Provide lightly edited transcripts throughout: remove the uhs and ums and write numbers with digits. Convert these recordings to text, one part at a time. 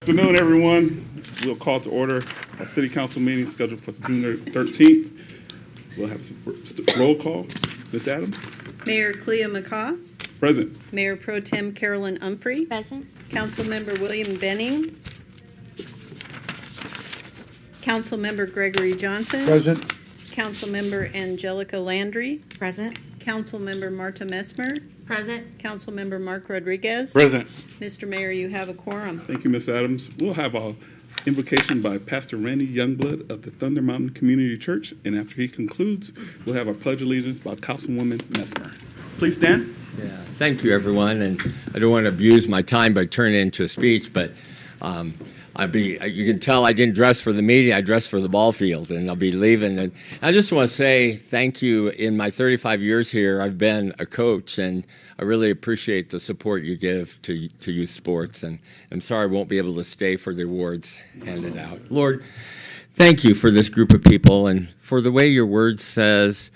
Good afternoon, everyone. We'll call to order our city council meeting scheduled for June 13th. We'll have some roll call. Ms. Adams? Mayor Clea McCaw. Present. Mayor Pro Tem Carolyn Humphrey. Present. Councilmember William Benning. Councilmember Gregory Johnson. Present. Councilmember Angelica Landry. Present. Councilmember Marta Messmer. Present. Councilmember Mark Rodriguez. Present. Mr. Mayor, you have a quorum. Thank you, Ms. Adams. We'll have an invocation by Pastor Randy Youngblood of the Thunder Mountain Community Church, and after he concludes, we'll have our Pledge of Allegiance by Councilwoman Messmer. Please stand. Yeah, thank you, everyone. And I don't want to abuse my time by turning it into a speech, but you can tell I didn't dress for the meeting. I dressed for the ball field, and I'll be leaving. And I just want to say thank you. In my 35 years here, I've been a coach, and I really appreciate the support you give to youth sports. And I'm sorry I won't be able to stay for the awards handed out. Lord, thank you for this group of people and for the way your word says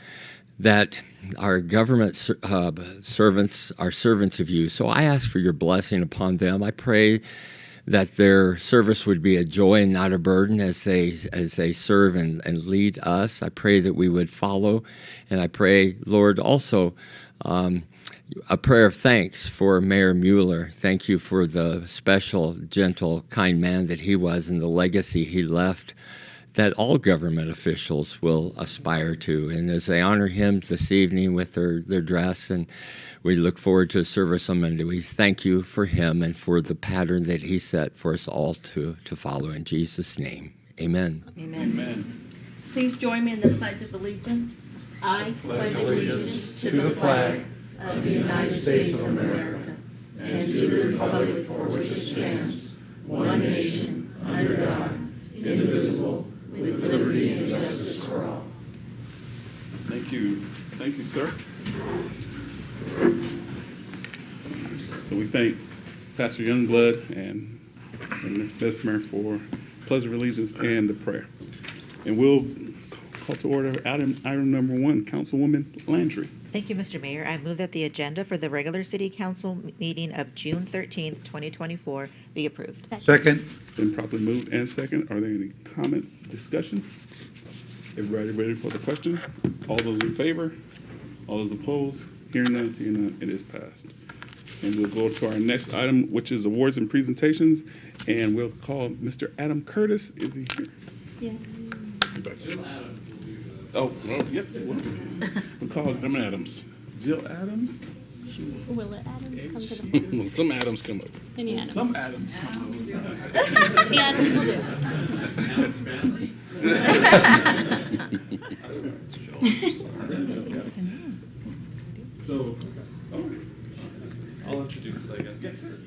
that our government servants are servants of you. So I ask for your blessing upon them. I pray that their service would be a joy and not a burden as they serve and lead us. I pray that we would follow. And I pray, Lord, also a prayer of thanks for Mayor Mueller. Thank you for the special, gentle, kind man that he was and the legacy he left that all government officials will aspire to. And as they honor him this evening with their dress, and we look forward to a service on Monday, we thank you for him and for the pattern that he set for us all to follow. In Jesus' name, amen. Amen. Amen. Please join me in the Pledge of Allegiance. I pledge allegiance to the flag of the United States of America and to the republic for which it stands, one nation, under God, indivisible, with liberty and justice for all. Thank you. Thank you, sir. So we thank Pastor Youngblood and Ms. Messmer for Pledge of Allegiance and the prayer. And we'll call to order item number 1, Councilwoman Landry. Thank you, Mr. Mayor. I move that the agenda for the regular city council meeting of June 13th, 2024 be approved. Second. Been properly moved and second. Are there any comments, discussion? Everybody ready for the question? All those in favor? All those opposed? Hearing none, seeing none, it is passed. And we'll go to our next item, which is awards and presentations. And we'll call Mr. Adam Curtis. Is he here? Yeah. Jill Adams will do that. Oh, well, yes. We'll call them Adams. Jill Adams? Will it Adams come to the front? Some Adams come up. Any Adams? Some Adams come up. The Adams will do. So, I'll introduce it, I guess. yes, sir.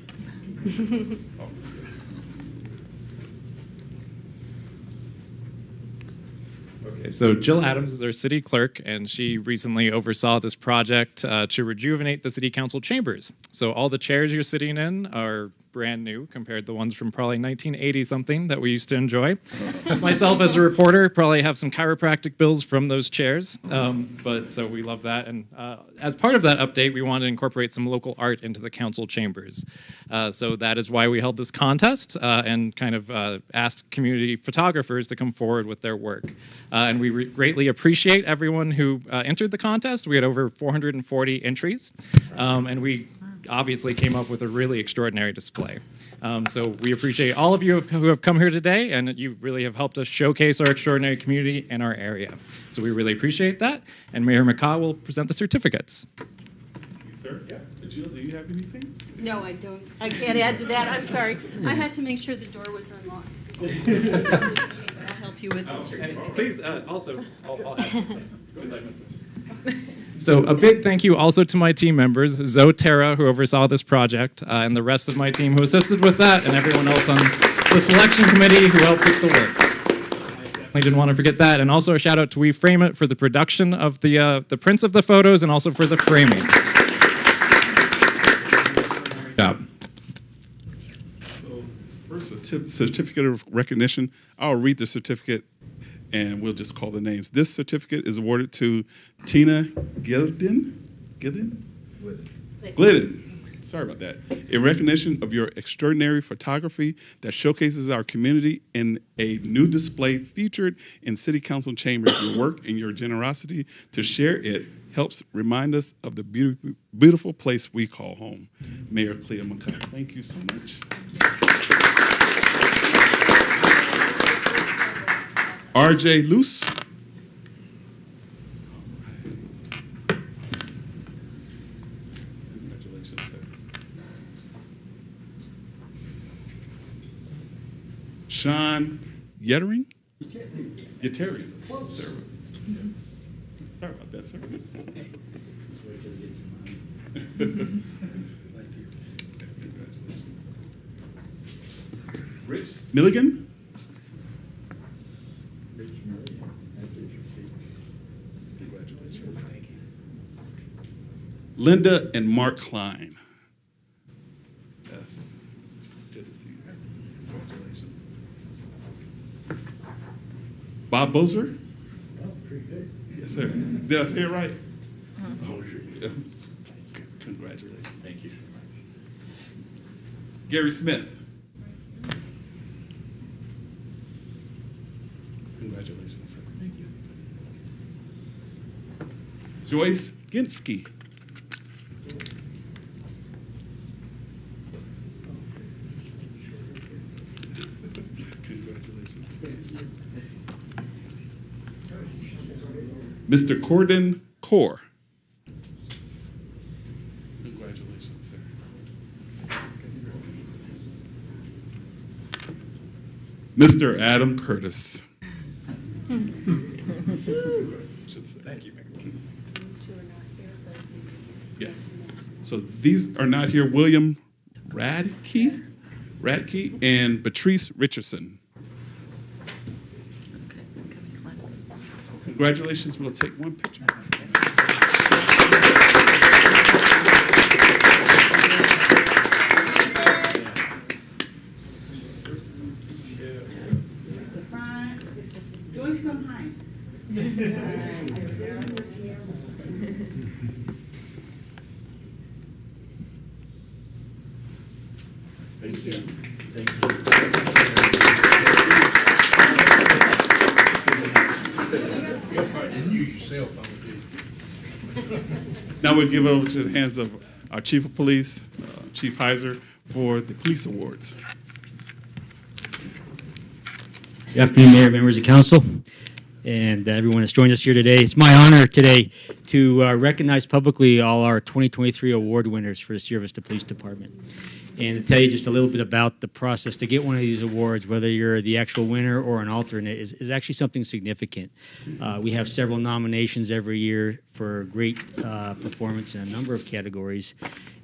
Okay, so Jill Adams is our city clerk, and she recently oversaw this project to rejuvenate the city council chambers. So all the chairs you're sitting in are brand new compared to the ones from probably 1980 something that we used to enjoy. Myself as a reporter probably have some chiropractic bills from those chairs, but so we love that. And as part of that update, we wanted to incorporate some local art into the council chambers. So that is why we held this contest and kind of asked community photographers to come forward with their work. And we greatly appreciate everyone who entered the contest. We had over 440 entries, and we obviously came up with a really extraordinary display. So we appreciate all of you who have come here today, and you really have helped us showcase our extraordinary community in our area. So we really appreciate that, and Mayor McCaw will present the certificates. Thank you, sir. Yeah. Jill, do you have anything? No, I don't. I can't add to that. I'm sorry. I had to make sure the door was unlocked. I'll help you with the certificate. Please, also, I'll add. So a big thank you also to my team members, Zoe Terra, who oversaw this project, and the rest of my team who assisted with that, and everyone else on the selection committee who helped with the work. I didn't want to forget that. And also a shout out to We Frame It for the production of the prints of the photos and also for the framing. Good job. So, first, certificate of recognition. I'll read the certificate and we'll just call the names. This certificate is awarded to Tina Glidden. sorry about that. In recognition of your extraordinary photography that showcases our community in a new display featured in City Council chambers, your work and your generosity to share it helps remind us of the beautiful place we call home. Mayor Clea McCall, thank you so much. RJ Luce. Congratulations, sir. Sean Yettering? Yettering. Sir. Sorry about that, sir. Rich Milligan? Congratulations. Thank you. Linda and Mark Klein. Yes. Good to see you. Congratulations. Bob Bozer? Oh, pretty good. Yes, sir. Did I say it right? Oh, yeah. Congratulations. Thank you. Gary Smith. Congratulations, sir. Thank you. Joyce Ginsky. Congratulations. Mr. Corden Core. Congratulations, sir. Mr. Adam Curtis. Thank you, Mayor. Yes. So these are not here. William Radke and Patrice Richardson. Congratulations. We'll take one picture. Joyce, come high. Thank you. Thank you. Didn't use your cell phone, did you? Now we'll give it over to the hands of our Chief of Police, Chief Heiser, for the police awards. Good afternoon, Mayor, members of council, and everyone that's joined us here today. It's my honor today to recognize publicly all our 2023 award winners for the Sierra Vista Police Department. And to tell you just a little bit about the process to get one of these awards, whether you're the actual winner or an alternate, is actually something significant. We have several nominations every year for great performance in a number of categories.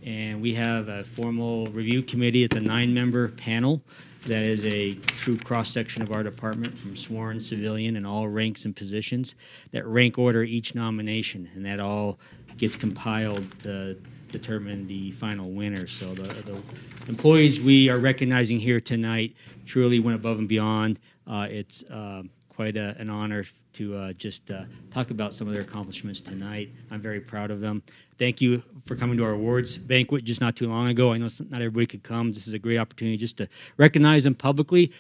And we have a formal review committee. It's a 9-member panel that is a true cross-section of our department, from sworn, civilian, and all ranks and positions, that rank order each nomination, and that all gets compiled to determine the final winner. So the employees we are recognizing here tonight truly went above and beyond. It's quite an honor to just talk about some of their accomplishments tonight. I'm very proud of them. Thank you for coming to our awards banquet just not too long ago. I know not everybody could come. This is a great opportunity just to recognize them publicly.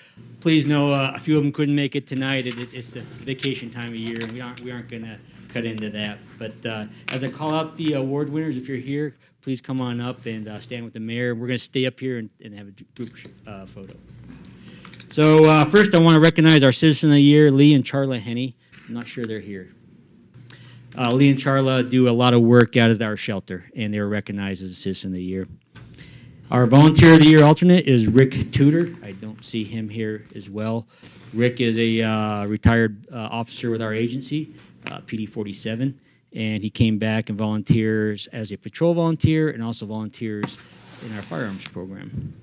Please know a few of them couldn't make it tonight. It's the vacation time of year, and we aren't going to cut into that. But as I call out the award winners, if you're here, please come on up and stand with the mayor. We're going to stay up here and have a group photo. So first, I want to recognize our Citizen of the Year, Lee and Charla Henney. I'm not sure they're here. Lee and Charla do a lot of work out at our shelter, and they were recognized as a Citizen of the Year. Our Volunteer of the Year alternate is Rick Tudor. I don't see him here as well. Rick is a retired officer with our agency, PD 47, and he came back and volunteers as a patrol volunteer and also volunteers in our firearms program.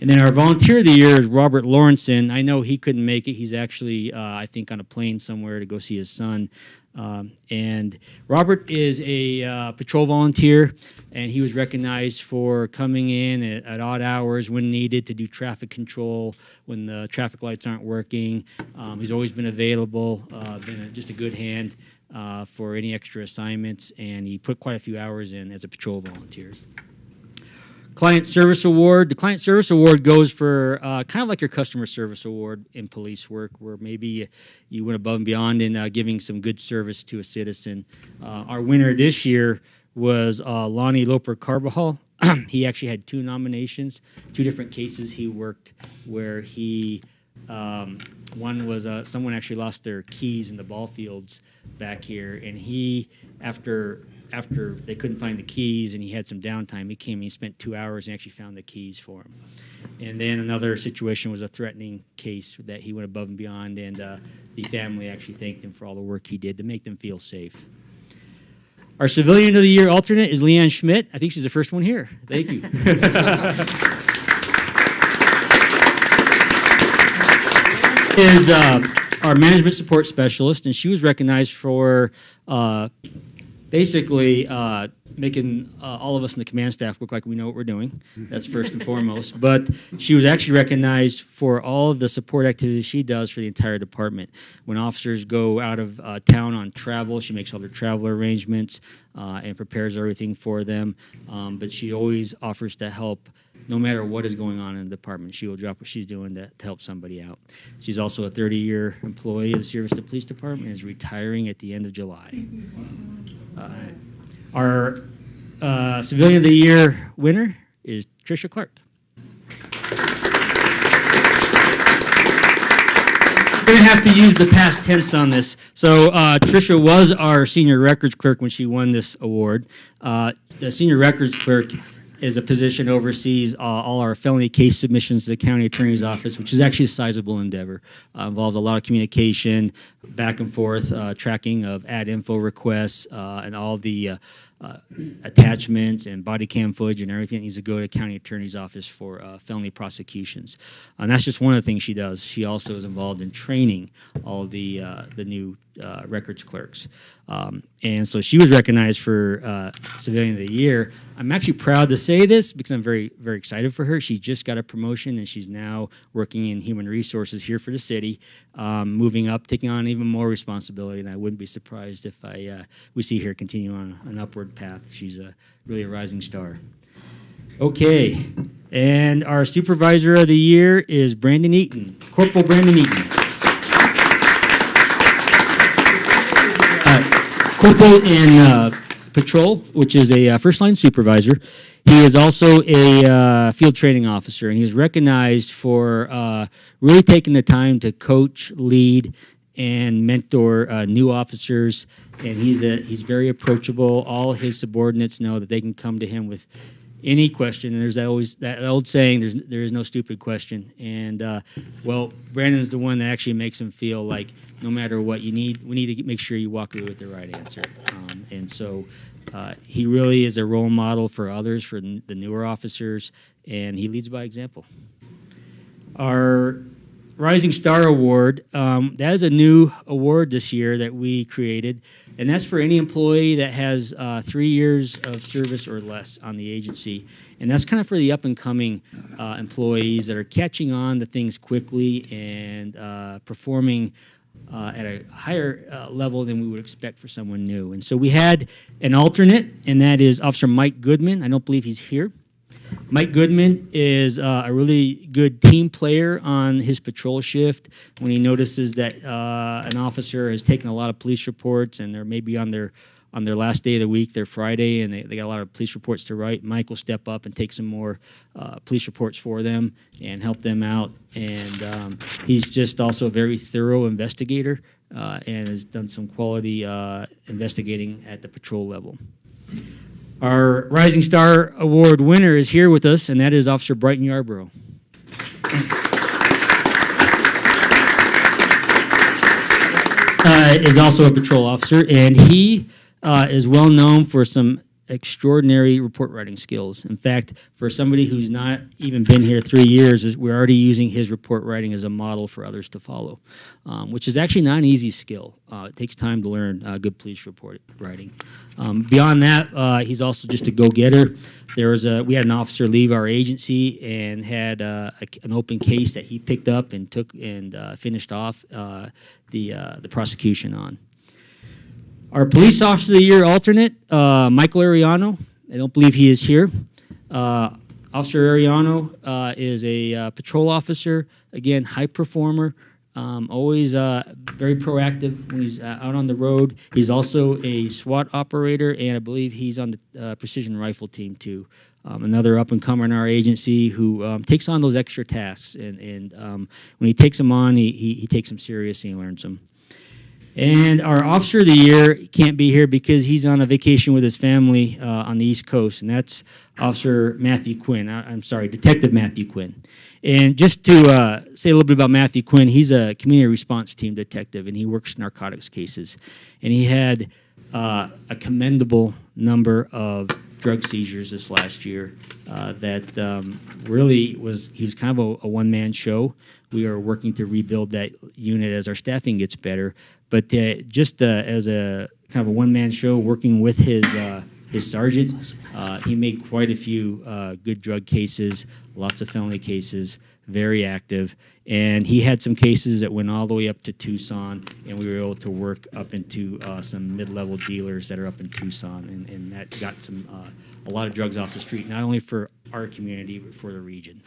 And then our Volunteer of the Year is Robert Lawrenson. I know he couldn't make it. He's actually, I think, on a plane somewhere to go see his son. And Robert is a patrol volunteer, and he was recognized for coming in at odd hours when needed to do traffic control when the traffic lights aren't working. He's always been available, been just a good hand for any extra assignments, and he put quite a few hours in as a patrol volunteer. Client Service Award. The Client Service Award goes for kind of like your Customer Service Award in police work, where maybe you went above and beyond in giving some good service to a citizen. Our winner this year was Lonnie Loper Carbajal. He actually had 2 nominations, 2 different cases he worked where he, one was someone actually lost their keys in the ball fields back here, and he, after they couldn't find the keys and he had some downtime, he came and he spent 2 hours and actually found the keys for him. And then another situation was a threatening case that he went above and beyond, and the family actually thanked him for all the work he did to make them feel safe. Our Civilian of the Year alternate is Leanne Schmidt. I think she's the first one here. Thank you. Is our management support specialist, and she was recognized for basically making all of us in the command staff look like we know what we're doing. That's first and foremost. But she was actually recognized for all of the support activities she does for the entire department. When officers go out of town on travel, she makes all their travel arrangements and prepares everything for them. But she always offers to help no matter what is going on in the department. She will drop what she's doing to help somebody out. She's also a 30-year employee of the Sierra Vista Police Department and is retiring at the end of July. Our Civilian of the Year winner is Tricia Clark. We're going to have to use the past tense on this. So Tricia was our senior records clerk when she won this award. The senior records clerk is a position oversees all our felony case submissions to the county attorney's office, which is actually a sizable endeavor. Involves a lot of communication, back and forth, tracking of ad info requests, and all the attachments and body cam footage and everything that needs to go to county attorney's office for felony prosecutions. And that's just one of the things she does. She also is involved in training all of the new records clerks. And so she was recognized for Civilian of the Year. I'm actually proud to say this because I'm very, very excited for her. She just got a promotion and she's now working in human resources here for the city, moving up, taking on even more responsibility. And I wouldn't be surprised if we see her continue on an upward path. She's really a rising star. Okay, and our Supervisor of the Year is Brandon Eaton, Corporal Brandon Eaton. Corporal in patrol, which is a first-line supervisor. He is also a field training officer, and he's recognized for really taking the time to coach, lead, and mentor new officers. And he's very approachable. All his subordinates know that they can come to him with any question. And there's always that old saying, there is no stupid question. And, well, Brandon's the one that actually makes him feel like no matter what we need to make sure you walk away with the right answer. And so he really is a role model for others, for the newer officers, and he leads by example. Our Rising Star Award, that is a new award this year that we created, and that's for any employee that has 3 years of service or less on the agency. And that's kind of for the up-and-coming employees that are catching on to things quickly and performing at a higher level than we would expect for someone new. And so we had an alternate, and that is Officer Mike Goodman. I don't believe he's here. Mike Goodman is a really good team player on his patrol shift. When he notices that an officer has taken a lot of police reports and they're maybe on their last day of the week, their Friday, and they got a lot of police reports to write, Mike will step up and take some more police reports for them and help them out. And he's just also a very thorough investigator and has done some quality investigating at the patrol level. Our Rising Star Award winner is here with us, and that is Officer Brighton Yarborough. Is also a patrol officer, and he is well known for some extraordinary report writing skills. In fact, for somebody who's not even been here 3 years, we're already using his report writing as a model for others to follow, which is actually not an easy skill. It takes time to learn good police report writing. Beyond that, he's also just a go-getter. We had an officer leave our agency and had an open case that he picked up and took and finished off the prosecution on. Our Police Officer of the Year alternate, Michael Ariano. I don't believe he is here. Officer Ariano is a patrol officer, again, high performer, always very proactive when he's out on the road. He's also a SWAT operator, and I believe he's on the precision rifle team too. Another up-and-comer in our agency who takes on those extra tasks, and when he takes them on, he takes them seriously and learns them. And our Officer of the Year can't be here because he's on a vacation with his family on the East Coast, and that's Officer Matthew Quinn. I'm sorry, Detective Matthew Quinn. And just to say a little bit about Matthew Quinn, he's a community response team detective, and he works narcotics cases. And he had a commendable number of drug seizures this last year that really was, he was kind of a one-man show. We are working to rebuild that unit as our staffing gets better. But just as a kind of a one-man show, working with his sergeant, he made quite a few good drug cases, lots of felony cases, very active. And he had some cases that went all the way up to Tucson, and we were able to work up into some mid-level dealers that are up in Tucson, and that got some a lot of drugs off the street, not only for our community, but for the region.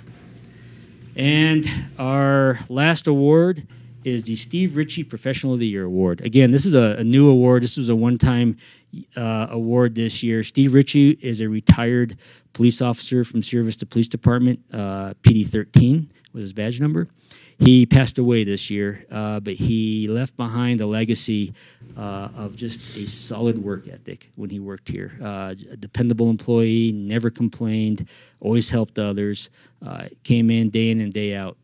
And our last award is the Steve Ritchie Professional of the Year Award. Again, this is a new award. This was a one-time award this year. Steve Ritchie is a retired police officer from Sierra Vista Police Department, PD 13 was his badge number. He passed away this year, but he left behind a legacy of just a solid work ethic when he worked here. A dependable employee, never complained, always helped others, came in and day out,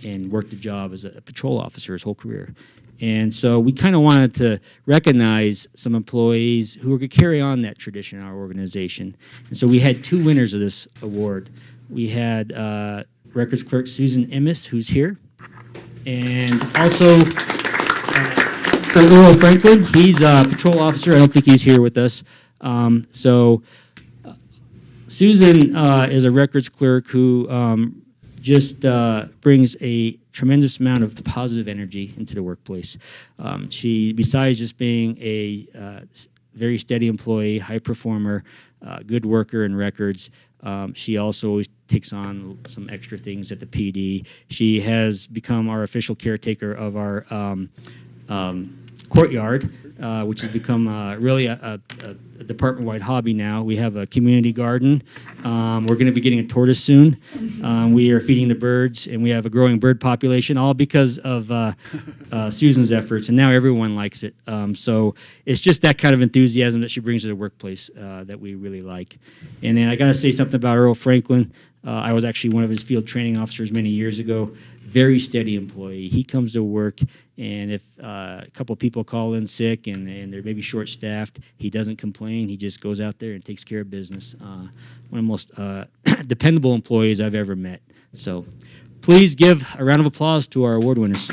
and worked the job as a patrol officer his whole career. And so we kind of wanted to recognize some employees who were going to carry on that tradition in our organization. And so we had two winners of this award. We had Records Clerk Susan Emmis, who's here, and also Earl Franklin. He's a patrol officer. I don't think he's here with us. Susan is a records clerk who just brings a tremendous amount of positive energy into the workplace. She, besides just being a very steady employee, high performer, good worker in records, she also always takes on some extra things at the PD. She has become our official caretaker of our courtyard, which has become really a department-wide hobby now. We have a community garden. We're going to be getting a tortoise soon. We are feeding the birds, and we have a growing bird population, all because of Susan's efforts, and now everyone likes it. So it's just that kind of enthusiasm that she brings to the workplace that we really like. And then I got to say something about Earl Franklin. I was actually one of his field training officers many years ago. Very steady employee. He comes to work, and if a couple of people call in sick and they're maybe short-staffed, he doesn't complain. He just goes out there and takes care of business. One of the most dependable employees I've ever met. So please give a round of applause to our award winners.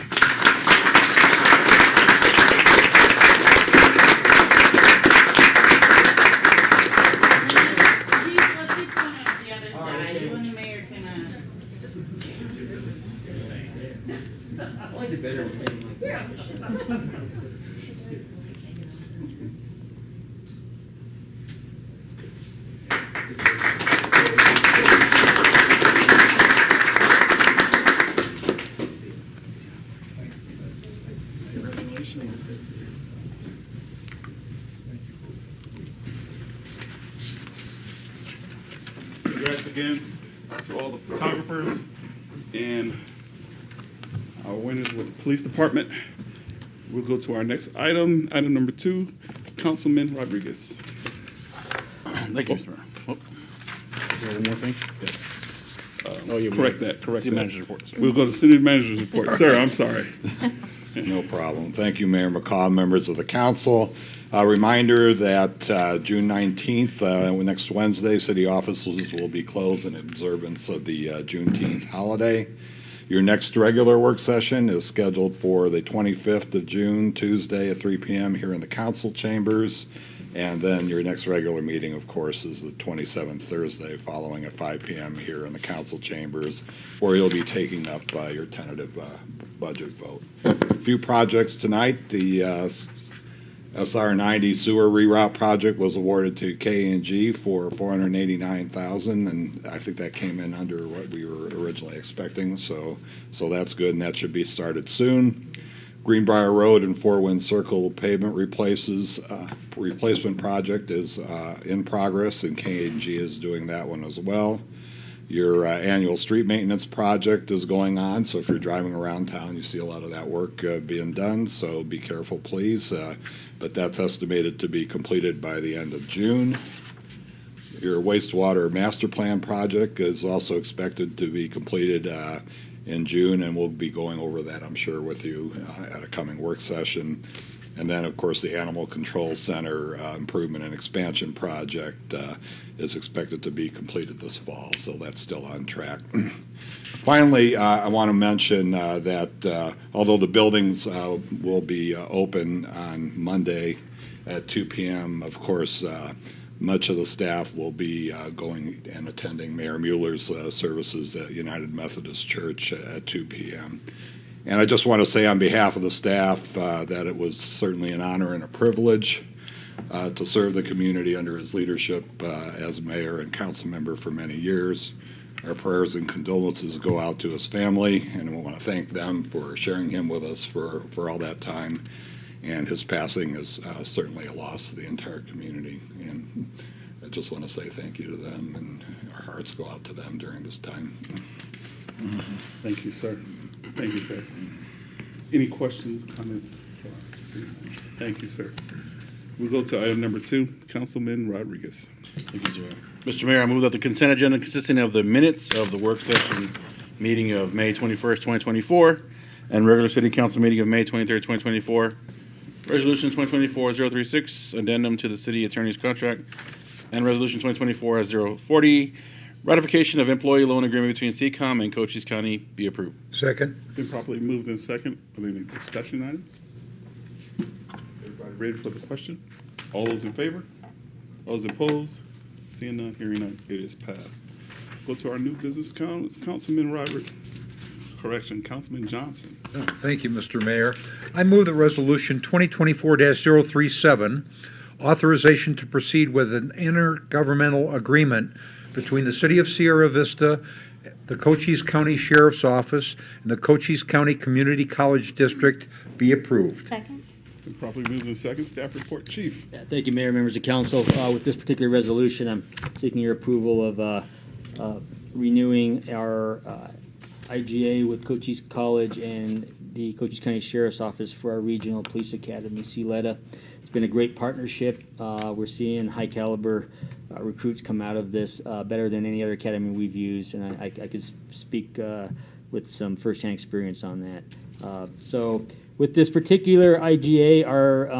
Congrats again to all the photographers and our winners with the police department. We'll go to our next item, item number 2, Councilman Rodriguez. Thank you, Mr. Mayor. Oh. Is there one more thing? Yes. Correct that. City manager's report. Sir. We'll go to city manager's report. Sir, I'm sorry. No problem. Thank you, Mayor McCaw, members of the council. A reminder that June 19th, next Wednesday, city offices will be closed in observance of the Juneteenth holiday. Your next regular work session is scheduled for the 25th of June, Tuesday at 3 p.m. here in the council chambers. And then your next regular meeting, of course, is the 27th Thursday, following at 5 p.m. here in the council chambers, where you'll be taking up your tentative budget vote. A few projects tonight. The SR 90 sewer reroute project was awarded to K&G for $489,000, and I think that came in under what we were originally expecting, so that's good, and that should be started soon. Greenbrier Road and Four Winds Circle pavement replacement project is in progress, and K&G is doing that one as well. Your annual street maintenance project is going on, so if you're driving around town, you see a lot of that work being done, so be careful, please. But that's estimated to be completed by the end of June. Your wastewater master plan project is also expected to be completed in June, and we'll be going over that, I'm sure, with you at a coming work session. And then, of course, the Animal Control Center improvement and expansion project is expected to be completed this fall, so that's still on track. Finally, I want to mention that although the buildings will be open on Monday at 2 p.m., of course, much of the staff will be going and attending Mayor Mueller's services at United Methodist Church at 2 p.m. And I just want to say on behalf of the staff that it was certainly an honor and a privilege to serve the community under his leadership as mayor and council member for many years. Our prayers and condolences go out to his family, and we want to thank them for sharing him with us for all that time. And his passing is certainly a loss to the entire community. And I just want to say thank you to them, and our hearts go out to them during this time. Thank you, sir. Thank you, sir. Any questions, comments? Thank you, sir. We'll go to item number 2, Councilman Rodriguez. Thank you, sir. Mr. Mayor, I move that the consent agenda consisting of the minutes of the work session meeting of May 21st, 2024, and regular city council meeting of May 23rd, 2024, resolution 2024-036, addendum to the city attorney's contract, and resolution 2024-040, ratification of employee loan agreement between CCOM and Cochise County be approved. Second. Been properly moved in second. Are there any discussion items? Everybody ready for the question? All those in favor? All those opposed? Seeing none, hearing none, it is passed. Go to our new business Councilman Roderick. Correction, Councilman Johnson. Thank you, Mr. Mayor. I move that Resolution 2024-037, authorization to proceed with an intergovernmental agreement between the City of Sierra Vista, the Cochise County Sheriff's Office, and the Cochise County Community College District be approved. Second. Been properly moved in second. Staff report, Chief. Yeah, thank you, Mayor, members of council. With this particular resolution, I'm seeking your approval of renewing our IGA with Cochise College and the Cochise County Sheriff's Office for our Regional Police Academy, CLETA. It's been a great partnership. We're seeing high caliber recruits come out of this better than any other academy we've used, and I could speak with some firsthand experience on that. So with this particular IGA, our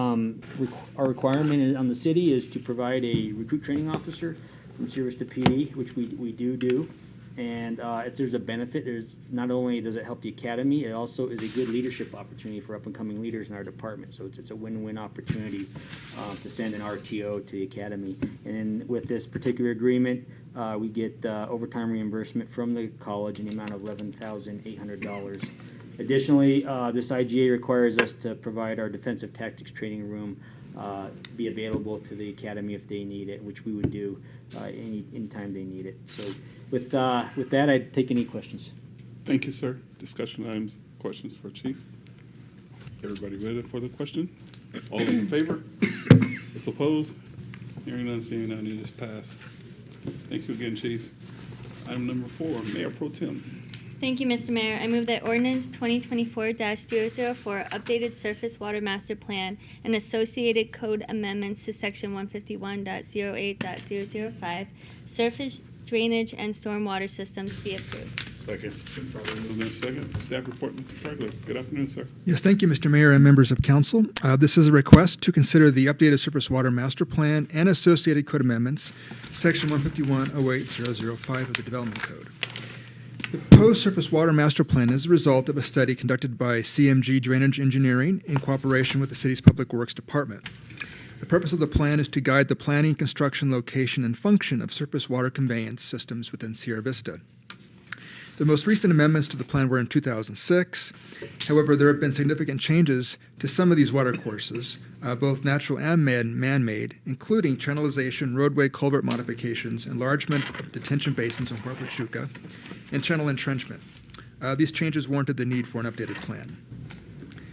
requirement on the city is to provide a recruit training officer from Sierra Vista PD, which we do. And there's a benefit. Not only does it help the academy, it also is a good leadership opportunity for up-and-coming leaders in our department. So it's a win-win opportunity to send an RTO to the academy. And with this particular agreement, we get overtime reimbursement from the college in the amount of $11,800. Additionally, this IGA requires us to provide our defensive tactics training room be available to the academy if they need it, which we would do anytime they need it. So with that, I'd take any questions. Thank you, sir. Discussion items, questions for Chief? Everybody ready for the question? All those in favor? Those opposed? Hearing none, seeing none, it is passed. Thank you again, Chief. Item number 4, Mayor Pro Tem. Thank you, Mr. Mayor. I move that ordinance 2024-004, updated surface water master plan and associated code amendments to section 151.08.005, surface drainage and stormwater systems be approved. Second. Been properly moved in second. Staff report, Mr. Tregler. Good afternoon, sir. Yes, thank you, Mr. Mayor and members of council. This is a request to consider the updated surface water master plan and associated code amendments, section 151.08.005 of the Development Code. The proposed surface water master plan is a result of a study conducted by CMG Drainage Engineering in cooperation with the city's Public Works Department. The purpose of the plan is to guide the planning, construction, location, and function of surface water conveyance systems within Sierra Vista. The most recent amendments to the plan were in 2006. However, there have been significant changes to some of these water courses, both natural and man-made, including channelization, roadway culvert modifications, enlargement of detention basins on Fort Huachuca, and channel entrenchment. These changes warranted the need for an updated plan.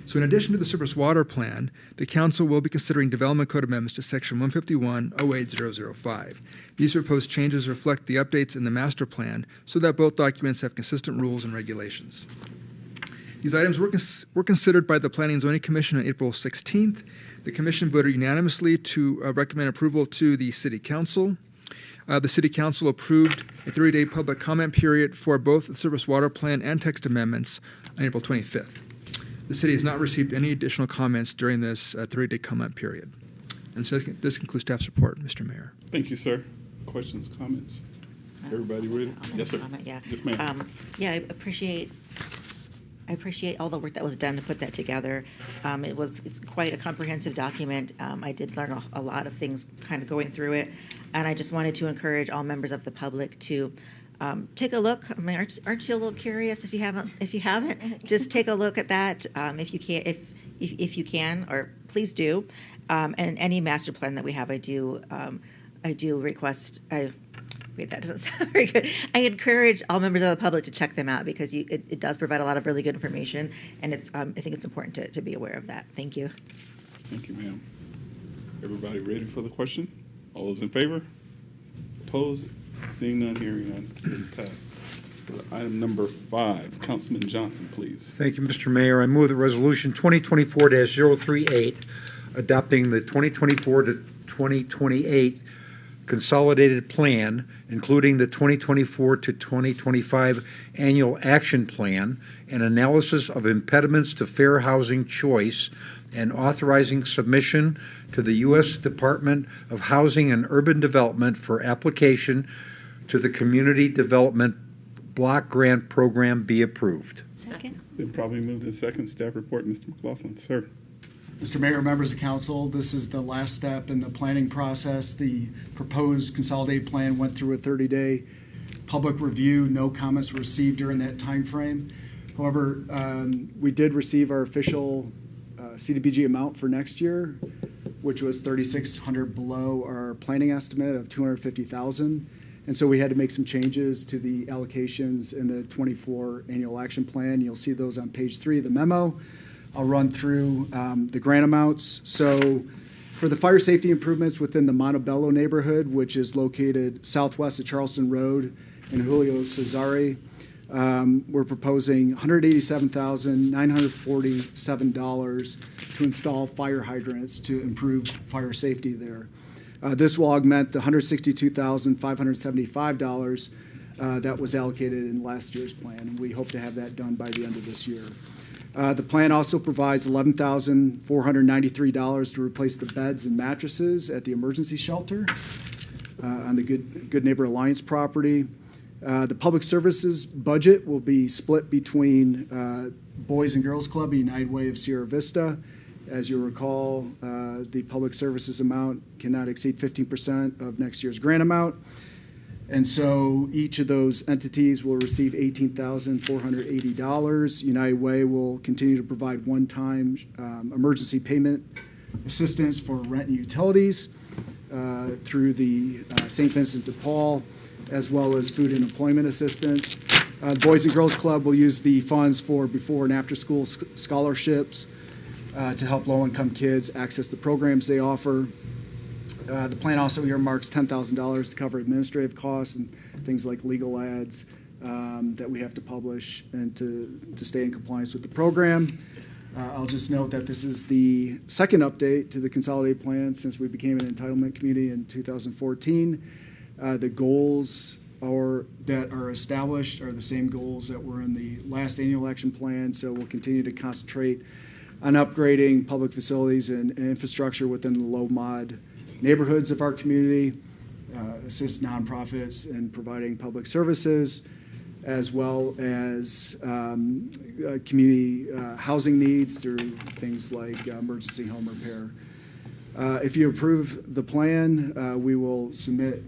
So in addition to the surface water plan, the council will be considering development code amendments to section 151-08005. These proposed changes reflect the updates in the master plan so that both documents have consistent rules and regulations. These items were considered by the Planning and Zoning Commission on April 16th. The commission voted unanimously to recommend approval to the City Council. The City Council approved a 30-day public comment period for both the surface water plan and text amendments on April 25th. The city has not received any additional comments during this 30-day comment period. And so this concludes staff's report, Mr. Mayor. Thank you, sir. Questions, comments? Everybody ready? Yes, sir. Yeah. Yes, ma'am. Yeah, I appreciate all the work that was done to put that together. It's quite a comprehensive document. I did learn a lot of things kind of going through it, and I just wanted to encourage all members of the public to take a look. I mean, aren't you a little curious? If you haven't, just take a look at that. If you can, or please do. And any master plan that we have, I do request. Wait, that doesn't sound very good. I encourage all members of the public to check them out because it does provide a lot of really good information, and I think it's important to be aware of that. Thank you. Thank you, ma'am. Everybody ready for the question? All those in favor? Opposed? Seeing none, hearing none, it is passed. Item number 5, Councilman Johnson, please. Thank you, Mr. Mayor. I move that Resolution 2024-038, adopting the 2024 to 2028 Consolidated Plan, including the 2024 to 2025 Annual Action Plan, and analysis of impediments to fair housing choice, and authorizing submission to the U.S. Department of Housing and Urban Development for application to the Community Development Block Grant Program be approved. Second. Been probably moved in second. Staff report, Mr. McLaughlin. Sir. Mr. Mayor, members of council, this is the last step in the planning process. The proposed consolidated plan went through a 30-day public review. No comments were received during that time frame. However, we did receive our official CDBG amount for next year, which was $3,600 below our planning estimate of $250,000. And so we had to make some changes to the allocations in the 24 annual action plan. You'll see those on page 3 of the memo. I'll run through the grant amounts. So for the fire safety improvements within the Montebello neighborhood, which is located southwest of Charleston Road and Julio Cesare, we're proposing $187,947 to install fire hydrants to improve fire safety there. This will augment the $162,575 that was allocated in last year's plan, and we hope to have that done by the end of this year. The plan also provides $11,493 to replace the beds and mattresses at the emergency shelter on the Good Neighbor Alliance property. The public services budget will be split between Boys and Girls Club and United Way of Sierra Vista. As you recall, the public services amount cannot exceed 15% of next year's grant amount. And so each of those entities will receive $18,480. United Way will continue to provide one-time emergency payment assistance for rent and utilities through the St. Vincent de Paul, as well as food and employment assistance. The Boys and Girls Club will use the funds for before and after school scholarships to help low-income kids access the programs they offer. The plan also earmarks $10,000 to cover administrative costs and things like legal ads that we have to publish and to stay in compliance with the program. I'll just note that this is the second update to the consolidated plan since we became an entitlement community in 2014. The goals that are established are the same goals that were in the last annual action plan, so we'll continue to concentrate on upgrading public facilities and infrastructure within the low-mod neighborhoods of our community, assist nonprofits in providing public services, as well as community housing needs through things like emergency home repair. If you approve the plan, we will submit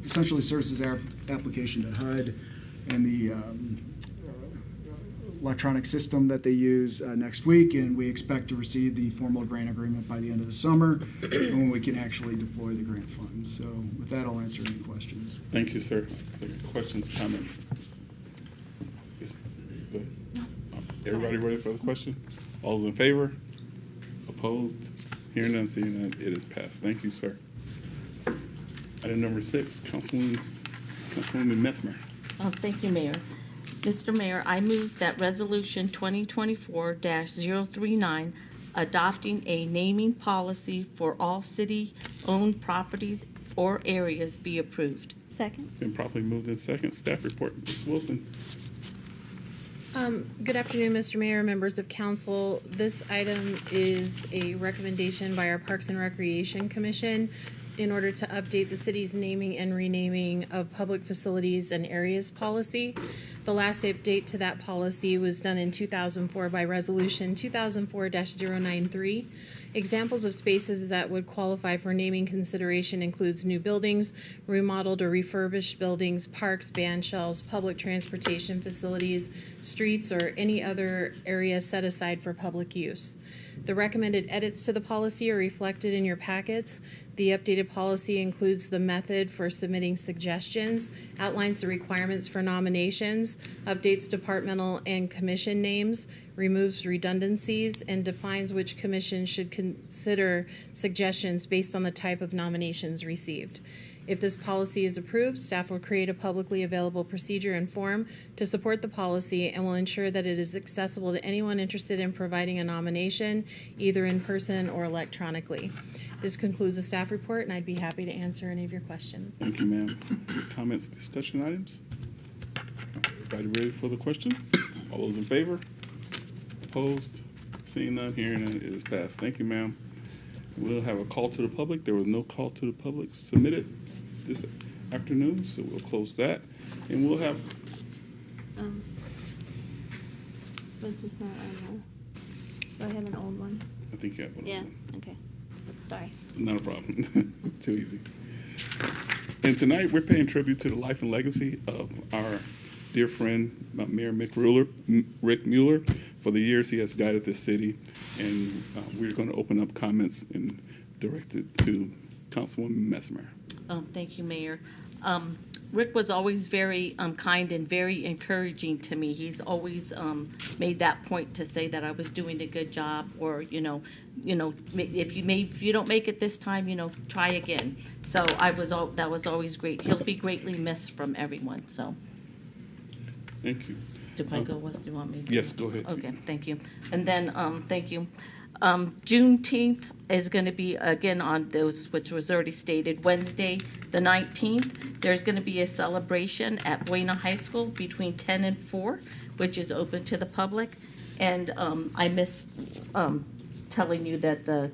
essentially serves as our application to HUD electronic system that they use next week, and we expect to receive the formal grant agreement by the end of the summer when we can actually deploy the grant funds. So with that, I'll answer any questions. Thank you, sir. Questions, comments? Yes, go ahead. Everybody ready for the question? All those in favor? Opposed? Hearing none, seeing none, it is passed. Thank you, sir. Item number 6, Councilwoman Messmer. Oh, thank you, Mayor. Mr. Mayor, I move that Resolution 2024-039, adopting a naming policy for all city-owned properties or areas, be approved. Second. Been properly moved in second. Staff report, Ms. Wilson. Good afternoon, Mr. Mayor, members of council. This item is a recommendation by our Parks and Recreation Commission in order to update the city's naming and renaming of public facilities and areas policy. The last update to that policy was done in 2004 by Resolution 2004-093. Examples of spaces that would qualify for naming consideration includes new buildings, remodeled or refurbished buildings, parks, band shells, public transportation facilities, streets, or any other area set aside for public use. The recommended edits to the policy are reflected in your packets. The updated policy includes the method for submitting suggestions, outlines the requirements for nominations, updates departmental and commission names, removes redundancies, and defines which commission should consider suggestions based on the type of nominations received. If this policy is approved, staff will create a publicly available procedure and form to support the policy and will ensure that it is accessible to anyone interested in providing a nomination, either in person or electronically. This concludes the staff report, and I'd be happy to answer any of your questions. Thank you, ma'am. Comments, discussion items? Everybody ready for the question? All those in favor? Opposed? Seeing none, hearing none, it is passed. Thank you, ma'am. We'll have a call to the public. There was no call to the public submitted this afternoon, so we'll close that. And we'll have, Was this not on the, do I have an old one? I think you have one. Yeah, okay. Sorry. Not a problem. Too easy. And tonight, we're paying tribute to the life and legacy of our dear friend, Mayor Rick Mueller, for the years he has guided this city. And we're going to open up comments and direct it to Councilwoman Messmer. Thank you, Mayor. Rick was always very kind and very encouraging to me. He's always made that point to say that I was doing a good job, or if you don't make it this time, try again. So that was always great. He'll be greatly missed from everyone. So. Thank you. Do I go with? Do you want me to? Yes, go ahead. Okay, thank you. And then, thank you. Juneteenth is going to be, again, on those, which was already stated, Wednesday, the 19th. There's going to be a celebration at Buena High School between 10 and 4, which is open to the public. And I missed telling you that the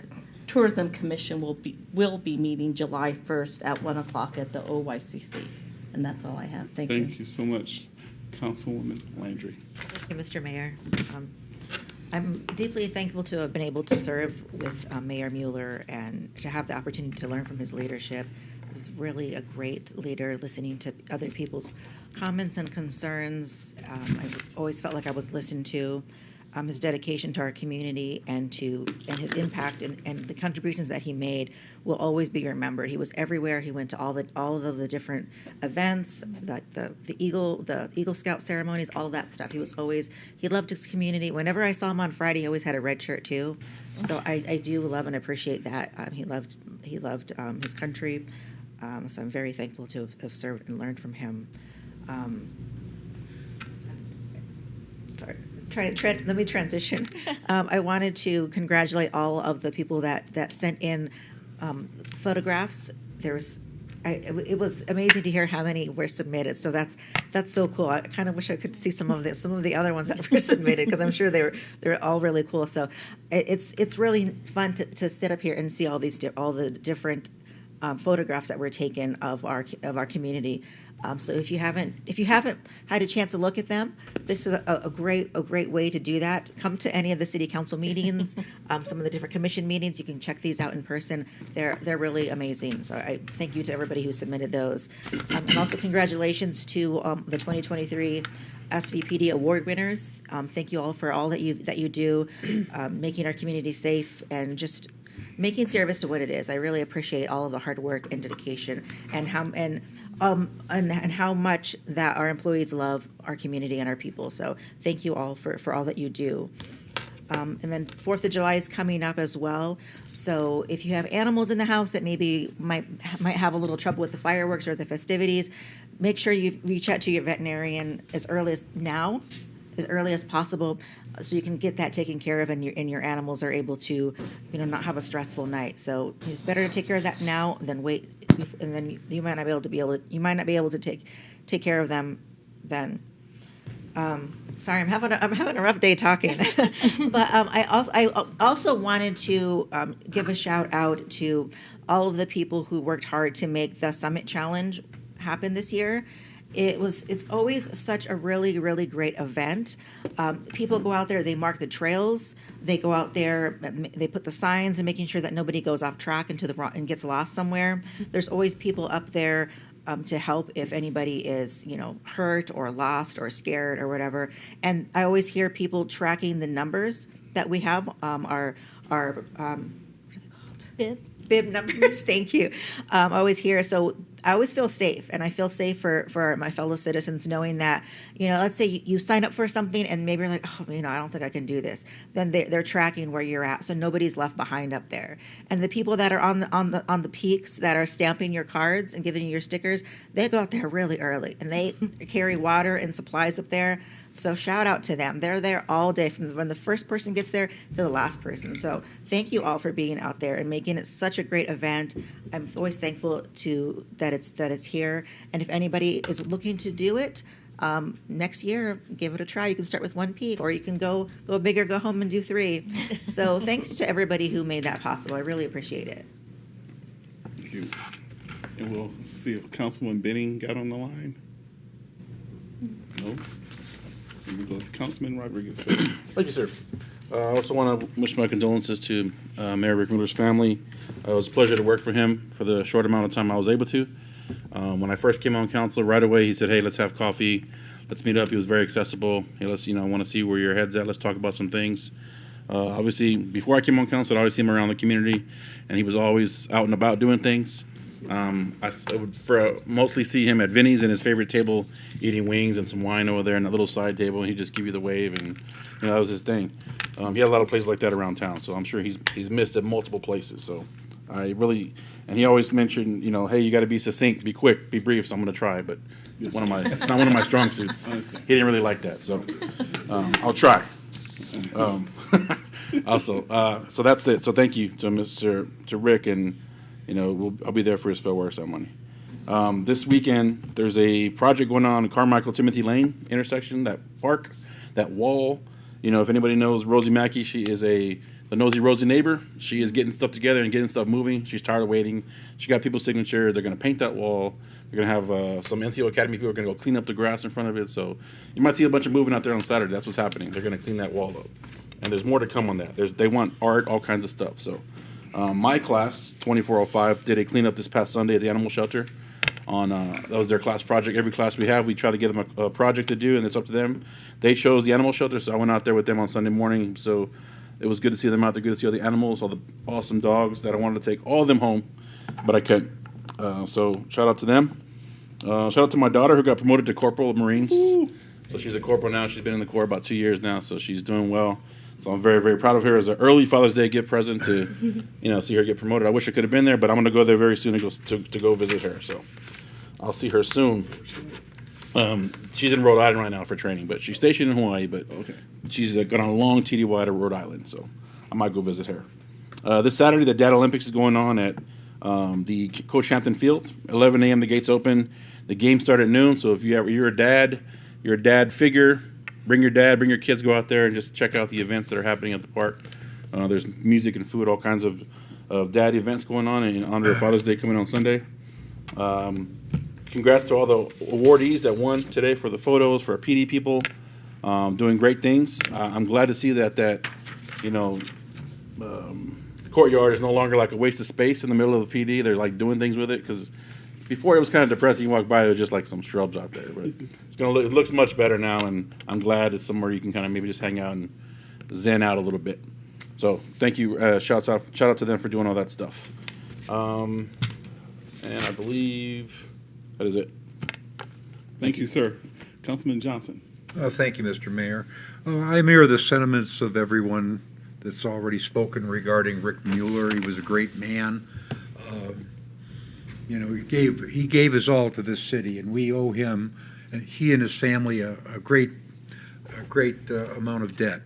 Tourism Commission will be meeting July 1st at 1 o'clock at the OYCC. And that's all I have. Thank you. Thank you so much, Councilwoman Landry. Thank you, Mr. Mayor. I'm deeply thankful to have been able to serve with Mayor Mueller and to have the opportunity to learn from his leadership. He's really a great leader, listening to other people's comments and concerns. I've always felt like I was listened to. His dedication to our community and his impact and the contributions that he made will always be remembered. He was everywhere. He went to all of the different events, like the Eagle Scout ceremonies, all of that stuff. He loved his community. Whenever I saw him on Friday, he always had a red shirt too. So I do love and appreciate that. He loved his country. So I'm very thankful to have served and learned from him. Sorry. Let me transition. I wanted to congratulate all of the people that sent in photographs. It was amazing to hear how many were submitted. So that's so cool. I kind of wish I could see some of the other ones that were submitted, because I'm sure they're all really cool. So it's really fun to sit up here and see all the different photographs that were taken of our community. So if you haven't had a chance to look at them, this is a great way to do that. Come to any of the city council meetings, some of the different commission meetings. You can check these out in person. They're really amazing. So I thank you to everybody who submitted those, and also congratulations to the 2023 SVPD award winners. Thank you all for all that you do, making our community safe and just making Sierra Vista what it is. I really appreciate all of the hard work and dedication and how much that our employees love our community and our people. So thank you all for all that you do. And then 4th of July is coming up as well. So if you have animals in the house that maybe might have a little trouble with the fireworks or the festivities, make sure you reach out to your veterinarian as early as possible, so you can get that taken care of, and your animals are able to, not have a stressful night. So it's better to take care of that now than wait, and then you might not be able to take care of them then. Sorry, I'm having a rough day talking, but I also wanted to give a shout out to all of the people who worked hard to make the Summit Challenge happen this year. It's always such a really, really great event. People go out there, they mark the trails, they go out there, they put the signs and making sure that nobody goes off track and gets lost somewhere. There's always people up there to help if anybody is, hurt or lost or scared or whatever. And I always hear people tracking the numbers that we have, our what are they called? Bib numbers. Thank you. I always hear, so I always feel safe, and I feel safe for my fellow citizens knowing that, let's say you sign up for something and maybe you're like, I don't think I can do this. Then they're tracking where you're at, so nobody's left behind up there. And the people that are on the peaks that are stamping your cards and giving you your stickers, they go out there really early, and they carry water and supplies up there. So shout out to them. They're there all day from when the first person gets there to the last person. So thank you all for being out there and making it such a great event. I'm always thankful that it's here. And if anybody is looking to do it next year, give it a try. You can start with 1 peak, or you can go bigger, go home and do 3. So thanks to everybody who made that possible. I really appreciate it. Thank you. And we'll see if Councilman Benning got on the line. No. We go to Councilman Rodriguez. Thank you, sir. I also want to wish my condolences to Mayor Rick Miller's family. It was a pleasure to work for him for the short amount of time I was able to. When I first came on council, right away he said, "Hey, let's have coffee. Let's meet up." He was very accessible. Hey, I want to see where your head's at. Let's talk about some things. Obviously, before I came on council, I'd always see him around the community, and he was always out and about doing things. I would mostly see him at Vinny's in his favorite table, eating wings and some wine over there in that little side table, and he'd just give you the wave, and that was his thing. He had a lot of places like that around town, so I'm sure he's missed at multiple places. So and he always mentioned, hey, you got to be succinct, be quick, be brief. So I'm going to try, but it's not one of my strong suits. He didn't really like that, so I'll try. So that's it. So thank you to Rick, and I'll be there for his farewell ceremony. This weekend, there's a project going on in Carmichael Timothy Lane intersection, that park, that wall. If anybody knows Rosie Mackey, she is the nosy Rosie neighbor. She is getting stuff together and getting stuff moving. She's tired of waiting. She got people's signature. They're going to paint that wall. They're going to have some NCO Academy people are going to go clean up the grass in front of it. So you might see a bunch of moving out there on Saturday. That's what's happening. They're going to clean that wall up. And there's more to come on that. They want art, all kinds of stuff. So my class, 2405, did a cleanup this past Sunday at the animal shelter. That was their class project. Every class we have, we try to give them a project to do, and it's up to them. They chose the animal shelter, so I went out there with them on Sunday morning. So it was good to see them out there, good to see all the animals, all the awesome dogs that I wanted to take all of them home, but I couldn't. So shout out to them. Shout out to my daughter, who got promoted to Corporal of Marines. Ooh. So she's a corporal now. She's been in the Corps about 2 years now, so she's doing well. So I'm very, very proud of her as an early Father's Day gift present to, see her get promoted. I wish I could have been there, but I'm going to go there very soon to go visit her. So I'll see her soon. She's in Rhode Island right now for training, but she's stationed in Hawaii, but she's gone on a long TDY to Rhode Island, so I might go visit her. This Saturday, the Dad Olympics is going on at the Coach Hampton Field. 11 a.m. the gates open. The game start at noon, so if you're a dad figure, bring your dad, bring your kids, go out there and just check out the events that are happening at the park. There's music and food, all kinds of of dad events going on in honor of Father's Day coming on Sunday. Congrats to all the awardees that won today for the photos, for our PD people, doing great things. I'm glad to see that courtyard is no longer like a waste of space in the middle of the PD. They're like doing things with it, because before it was kind of depressing. You walk by, it was just like some shrubs out there. But it looks much better now, and I'm glad it's somewhere you can kind of maybe just hang out and zen out a little bit. So thank you. Shout out to them for doing all that stuff. And I believe that is it. Thank you, sir. Councilman Johnson. Thank you, Mr. Mayor. I mirror the sentiments of everyone that's already spoken regarding Rick Mueller. He was a great man. He gave his all to this city, and we owe him, and he and his family, a great amount of debt.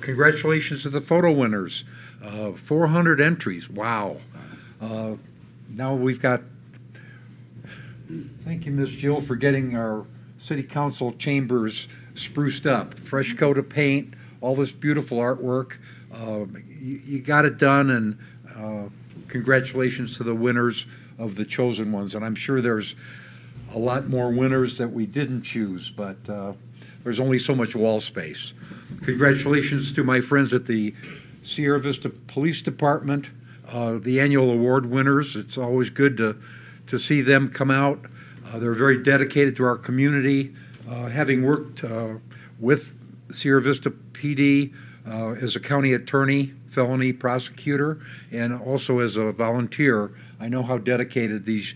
Congratulations to the photo winners. 400 entries. Wow. Now we've got. Thank you, Ms. Jill, for getting our city council chambers spruced up. Fresh coat of paint, all this beautiful artwork. You got it done, and congratulations to the winners of the chosen ones. And I'm sure there's a lot more winners that we didn't choose, but there's only so much wall space. Congratulations to my friends at the Sierra Vista Police Department, the annual award winners. It's always good to see them come out. They're very dedicated to our community. Having worked with Sierra Vista PD as a county attorney, felony prosecutor, and also as a volunteer, I know how dedicated these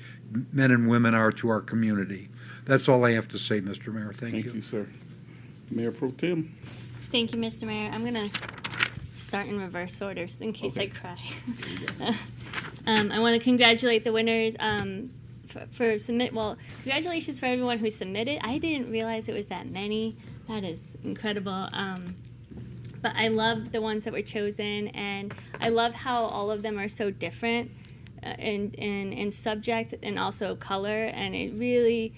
men and women are to our community. That's all I have to say, Mr. Mayor. Thank you. Thank you, sir. Mayor Pro Tem. Thank you, Mr. Mayor. I'm going to start in reverse order in case I cry. I want to congratulate the winners congratulations for everyone who submitted. I didn't realize it was that many. That is incredible. But I love the ones that were chosen, and I love how all of them are so different in subject and also color, and it really,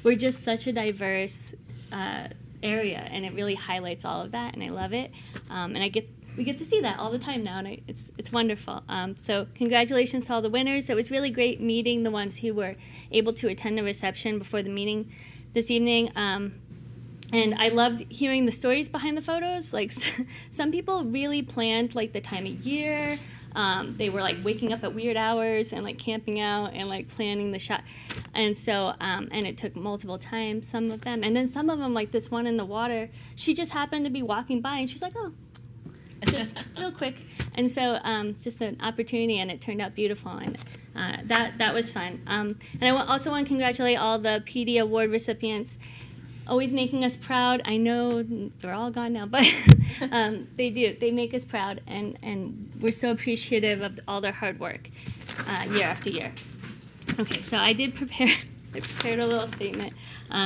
we're just such a diverse area, and it really highlights all of that, and I love it. And we get to see that all the time now, and it's wonderful. So congratulations to all the winners. It was really great meeting the ones who were able to attend the reception before the meeting this evening. And I loved hearing the stories behind the photos. Like some people really planned like the time of year. They were like waking up at weird hours and like camping out and like planning the shot. And so, and it took multiple times, some of them. And then some of them, like this one in the water, she just happened to be walking by and she's like, oh, just real quick. And so just an opportunity, and it turned out beautiful. And that was fun. And I also want to congratulate all the PD award recipients. Always making us proud. I know they're all gone now, but they do. They make us proud, and we're so appreciative of all their hard work year after year. Okay, so I prepared a little statement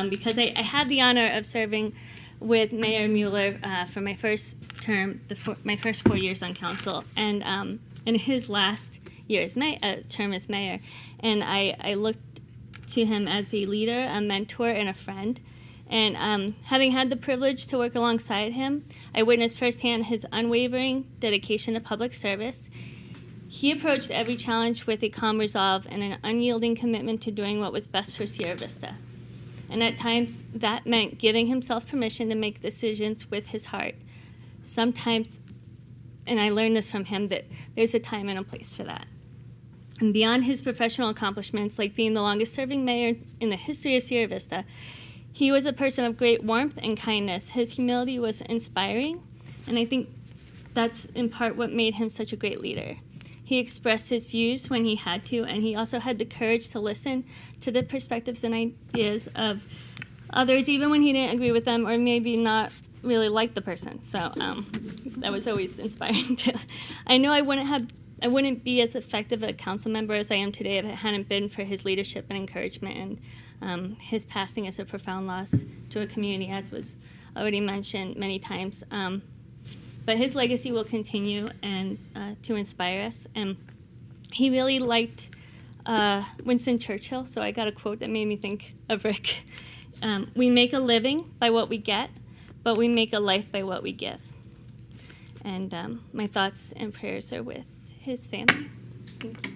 because I had the honor of serving with Mayor Mueller for my first term, my first 4 years on council, and in his last year as term as mayor. And I looked to him as a leader, a mentor, and a friend. And having had the privilege to work alongside him, I witnessed firsthand his unwavering dedication to public service. He approached every challenge with a calm resolve and an unyielding commitment to doing what was best for Sierra Vista. And at times, that meant giving himself permission to make decisions with his heart. Sometimes, and I learned this from him, that there's a time and a place for that. And beyond his professional accomplishments, like being the longest-serving mayor in the history of Sierra Vista, he was a person of great warmth and kindness. His humility was inspiring, and I think that's in part what made him such a great leader. He expressed his views when he had to, and he also had the courage to listen to the perspectives and ideas of others, even when he didn't agree with them or maybe not really like the person. So that was always inspiring too. I know I wouldn't be as effective a council member as I am today if it hadn't been for his leadership and encouragement, and his passing is a profound loss to a community, as was already mentioned many times. But his legacy will continue and to inspire us. And he really liked Winston Churchill, so I got a quote that made me think of Rick. We make a living by what we get, but we make a life by what we give. And my thoughts and prayers are with his family. Thank you.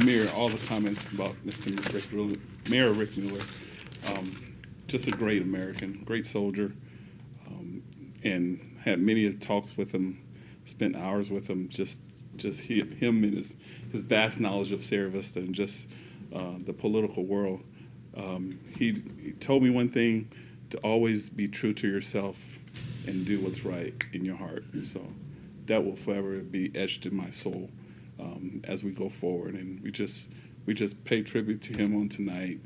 Mirror all the comments about Mayor Rick Mueller. Just a great American, great soldier, and had many talks with him, spent hours with him, just him and his vast knowledge of Sierra Vista and just the political world. He told me one thing, to always be true to yourself and do what's right in your heart. So that will forever be etched in my soul as we go forward. And we just pay tribute to him on tonight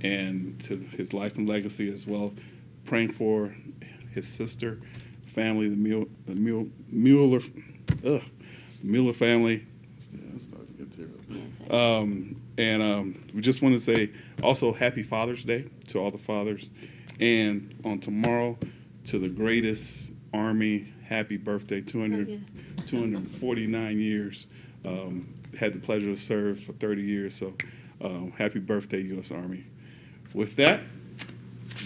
and to his life and legacy as well, praying for his sister, family, the Mueller family. We just want to say also happy Father's Day to all the fathers. And on tomorrow, to the greatest Army, happy birthday, 249 years. Had the pleasure to serve for 30 years, so happy birthday, U.S. Army. With that,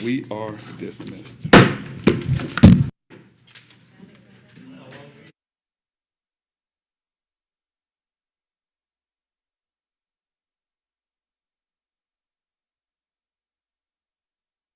we are dismissed.